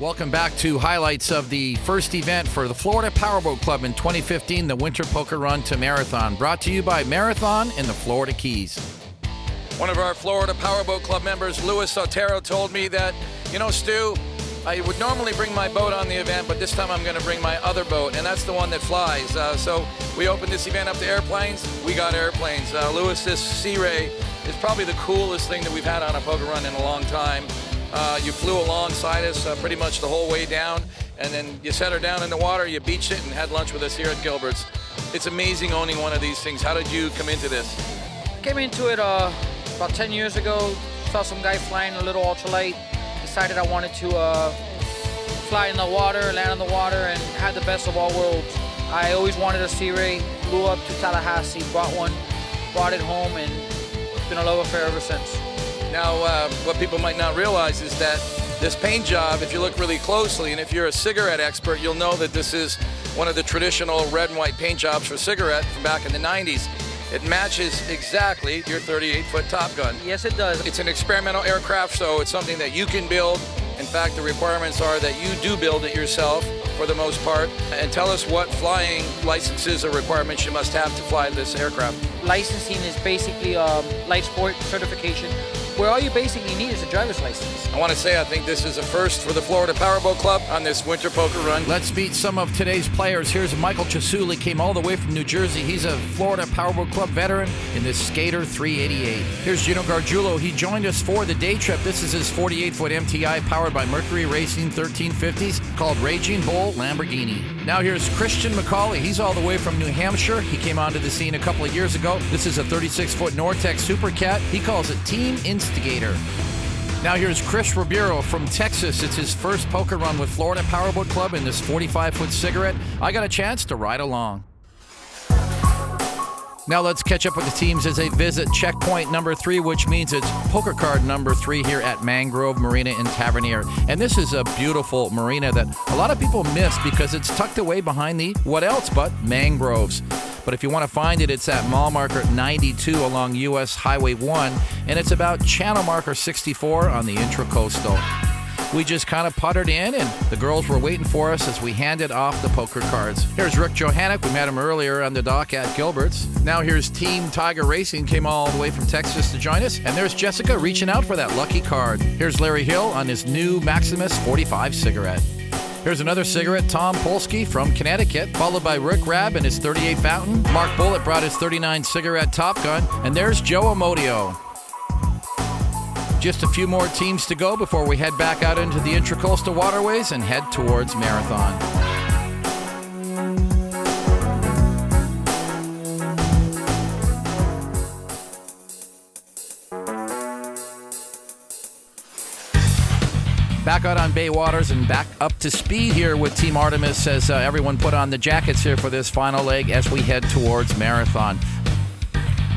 Welcome back to highlights of the first event for the Florida Powerboat Club in 2015, the Winter Poker Run to Marathon, brought to you by Marathon in the Florida Keys. One of our Florida Powerboat Club members, Louis Otero, told me that, Stu, I would normally bring my boat on the event, but this time I'm going to bring my other boat, and that's the one that flies. So we opened this event up to airplanes. We got airplanes. Louis, this Searey is probably the coolest thing that we've had on a poker run in a long time. You flew alongside us pretty much the whole way down, and then you set her down in the water, you beached it, and had lunch with us here at Gilbert's. It's amazing owning one of these things. How did you come into this? Came into it about 10 years ago. Saw some guy flying a little ultralight. Decided I wanted to fly in the water, land on the water, and have the best of all worlds. I always wanted a Searey. Flew up to Tallahassee, bought one, brought it home, and it's been a love affair ever since. Now, what people might not realize is that this paint job, if you look really closely, and if you're a cigarette expert, you'll know that this is one of the traditional red and white paint jobs for cigarette from back in the 90s. It matches exactly your 38-foot Top Gun. Yes, it does. It's an experimental aircraft, so it's something that you can build. In fact, the requirements are that you do build it yourself for the most part. And tell us what flying licenses or requirements you must have to fly this aircraft. Licensing is basically light sport certification, where all you basically need is a driver's license. I want to say I think this is a first for the Florida Powerboat Club on this Winter Poker Run. Let's meet some of today's players. Here's Michael Chasuli, came all the way from New Jersey. He's a Florida Powerboat Club veteran in this Skater 388. Here's Gino Gargiullo. He joined us for the day trip. This is his 48-foot MTI powered by Mercury Racing 1350s called Raging Bull Lamborghini. Now here's Christian McCauley. He's all the way from New Hampshire. He came onto the scene a couple of years ago. This is a 36-foot Nortex Supercat. He calls it Team Instigator. Now here's Chris Ribeiro from Texas. It's his first poker run with Florida Powerboat Club in this 45-foot cigarette. I got a chance to ride along. Now let's catch up with the teams as they visit checkpoint number 3, which means it's poker card number 3 here at Mangrove Marina in Tavernier. And this is a beautiful marina that a lot of people miss because it's tucked away behind the what else but mangroves. But if you want to find it, it's at mile marker 92 along US Highway 1, and it's about channel marker 64 on the Intracoastal. We just kind of puttered in, and the girls were waiting for us as we handed off the poker cards. Here's Rick Johannick. We met him earlier on the dock at Gilbert's. Now here's Team Tiger Racing, came all the way from Texas to join us. And there's Jessica reaching out for that lucky card. Here's Larry Hill on his new Maximus 45 cigarette. Here's another cigarette, Tom Polski from Connecticut, followed by Rick Rabb and his 38 Fountain. Mark Bullitt brought his 39 cigarette Top Gun. And there's Joe Amodio. Just a few more teams to go before we head back out into the Intracoastal waterways and head towards Marathon. Back out on Bay Waters and back up to speed here with Team Artemis as everyone put on the jackets here for this final leg as we head towards Marathon.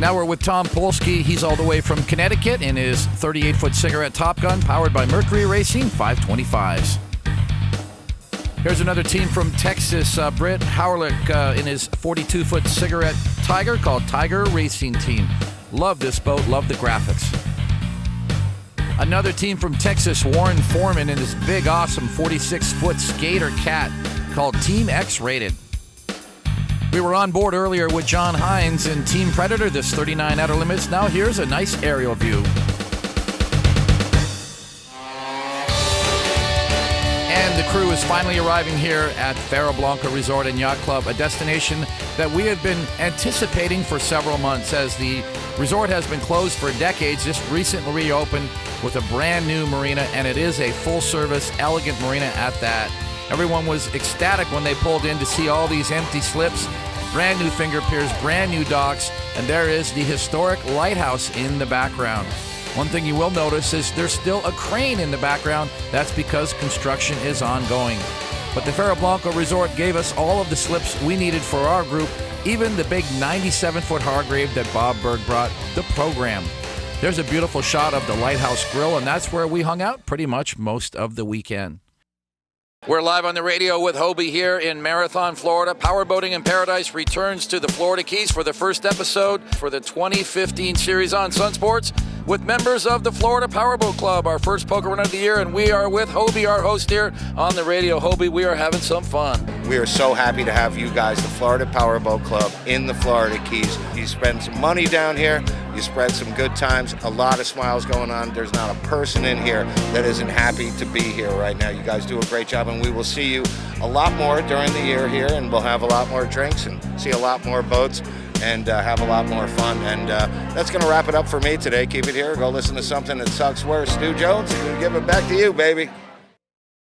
Now we're with Tom Polski. He's all the way from Connecticut in his 38-foot cigarette Top Gun powered by Mercury Racing 525s. Here's another team from Texas, Britt Howerlick in his 42-foot cigarette Tiger called Tiger Racing Team. Love this boat, love the graphics. Another team from Texas, Warren Foreman in his big, awesome 46-foot Skater Cat called Team X-Rated. We were on board earlier with John Hynes and Team Predator, this 39 outer limits. Now here's a nice aerial view. And the crew is finally arriving here at FARO Blanco Resort and Yacht Club, a destination that we have been anticipating for several months as the resort has been closed for decades, just recently reopened with a brand new marina, and it is a full-service, elegant marina at that. Everyone was ecstatic when they pulled in to see all these empty slips, brand new finger piers, brand new docks, and there is the historic lighthouse in the background. One thing you will notice is there's still a crane in the background. That's because construction is ongoing. But the FARO Blanco Resort gave us all of the slips we needed for our group, even the big 97-foot Hargrave that Bob Berg brought the program. There's a beautiful shot of the Lighthouse Grill, and that's where we hung out pretty much most of the weekend. We're live on the radio with Hobie here in Marathon, Florida. Powerboating in Paradise returns to the Florida Keys for the first episode for the 2015 series on Sun Sports. with members of the Florida Powerboat Club, our first poker run of the year, and we are with Hobie, our host here on the radio. Hobie, we are having some fun. We are so happy to have you guys, the Florida Powerboat Club in the Florida Keys. You spend some money down here, you spread some good times, a lot of smiles going on. There's not a person in here that isn't happy to be here right now. You guys do a great job, and we will see you a lot more during the year here, and we'll have a lot more drinks and see a lot more boats and have a lot more fun. And that's going to wrap it up for me today. Keep it here. Go listen to something that sucks worse. Stu Jones, give it back to you, baby.